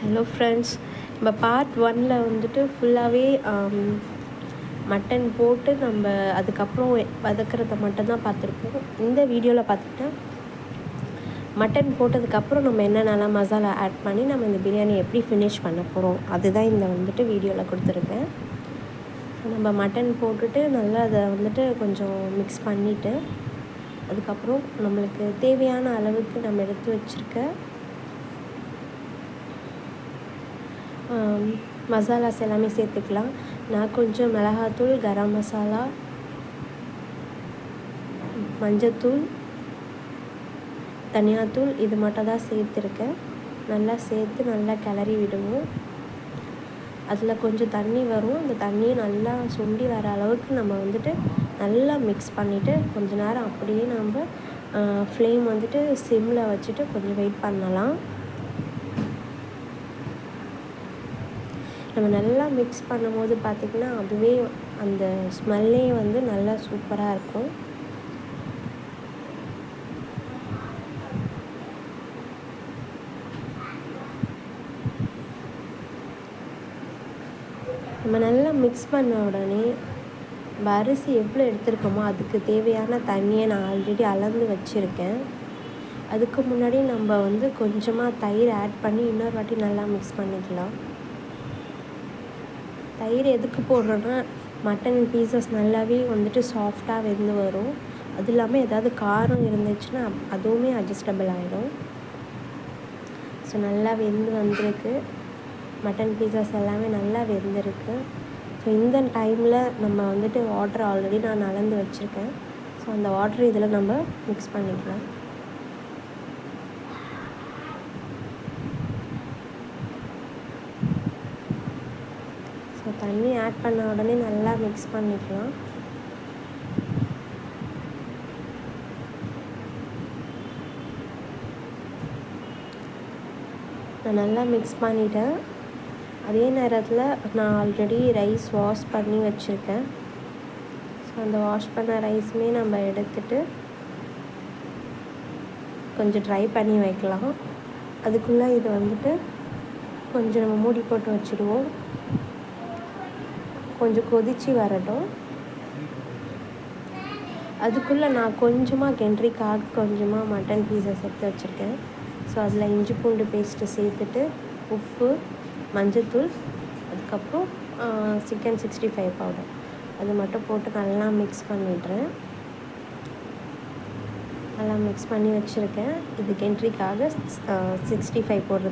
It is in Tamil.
ஹலோ ஃப்ரெண்ட்ஸ், நம்ம பார்ட் 1ல் வந்துட்டு ஃபுல்லாகவே மட்டன் போட்டு நம்ம அதுக்கப்புறம் வதக்கிறத மட்டும்தான் பார்த்துருப்போம். இந்த வீடியோவில் பார்த்துக்கிட்டா மட்டன் போட்டதுக்கப்புறம் நம்ம என்னென்னலாம் மசாலா ஆட் பண்ணி நம்ம இந்த பிரியாணி எப்படி ஃபினிஷ் பண்ண போகிறோம் அதுதான் இந்த வந்துட்டு வீடியோவில் கொடுத்துருக்கேன். நம்ம மட்டன் போட்டுட்டு நல்லா அதை வந்துட்டு கொஞ்சம் மிக்ஸ் பண்ணிவிட்டு அதுக்கப்புறம் நம்மளுக்கு தேவையான அளவுக்கு நம்ம எடுத்து வச்சுருக்க மசாலாஸ் எல்லாமே சேர்த்துக்கலாம். நான் கொஞ்சம் மிளகாத்தூள், கரம் மசாலா, மஞ்சத்தூள், தனியாத்தூள் இது மட்டும் தான் சேர்த்துருக்கேன். நல்லா சேர்த்து நல்லா கிளறி விடுவோம். அதில் கொஞ்சம் தண்ணி வரும். அந்த தண்ணியை நல்லா சுண்டி வர அளவுக்கு நம்ம வந்துட்டு நல்லா மிக்ஸ் பண்ணிவிட்டு கொஞ்ச நேரம் அப்படியே நம்ம ஃப்ளேம் வந்துட்டு சிம்மில் வச்சுட்டு கொஞ்சம் வெயிட் பண்ணலாம். நம்ம நல்லா மிக்ஸ் பண்ணும்போது பார்த்திங்கன்னா அதுவே அந்த ஸ்மெல்லே வந்து நல்லா சூப்பராக இருக்கும். நம்ம நல்லா மிக்ஸ் பண்ண உடனே நம்ம அரிசி எவ்வளோ எடுத்துருக்கோமோ அதுக்கு தேவையான தண்ணியை நான் ஆல்ரெடி அளந்து வச்சுருக்கேன். அதுக்கு முன்னாடி நம்ம வந்து கொஞ்சமாக தயிர் ஆட் பண்ணி இன்னொரு வாட்டி நல்லா மிக்ஸ் பண்ணிக்கலாம். தயிர் எதுக்கு போடுறோன்னா மட்டன் பீசஸ் நல்லாவே வந்துட்டு சாஃப்டாக வெந்து வரும். அது இல்லாமல் ஏதாவது காரம் இருந்துச்சுன்னா அதுவுமே அட்ஜஸ்டபிள் ஆகிடும். ஸோ நல்லா வெந்து வந்திருக்கு. மட்டன் பீசஸ் எல்லாமே நல்லா வெந்திருக்கு. ஸோ இந்த டைமில் நம்ம வந்துட்டு வாட்டர் ஆல்ரெடி நான் அளந்து வச்சுருக்கேன். ஸோ அந்த வாட்டர் இதில் நம்ம மிக்ஸ் பண்ணிக்கலாம். ஸோ தண்ணி ஆட் பண்ண உடனே நல்லா மிக்ஸ் பண்ணிக்கலாம். நான் நல்லா மிக்ஸ் பண்ணிட்டேன். அதே நேரத்தில் நான் ஆல்ரெடி ரைஸ் வாஷ் பண்ணி வச்சுருக்கேன். ஸோ அந்த வாஷ் பண்ண ரைஸுமே நம்ம எடுத்துகிட்டு கொஞ்சம் ட்ரை பண்ணி வைக்கலாம். அதுக்குள்ளே இது வந்துட்டு கொஞ்சம் நம்ம மூடி போட்டு வச்சுடுவோம். கொஞ்சம் கொதித்து வரட்டும். அதுக்குள்ளே நான் கொஞ்சமாக கென்ட்ரிக்காக கொஞ்சமாக மட்டன் பீசஸ் எடுத்து வச்சுருக்கேன். ஸோ அதில் இஞ்சி பூண்டு பேஸ்ட்டு சேர்த்துட்டு உப்பு, மஞ்சத்தூள், அதுக்கப்புறம் சிக்கன் 65 பவுடர் அது மட்டும் போட்டு நல்லா மிக்ஸ் பண்ணிடுறேன். நல்லா மிக்ஸ் பண்ணி வச்சுருக்கேன். இது கென்ட்ரிக்காக 65 போடுறது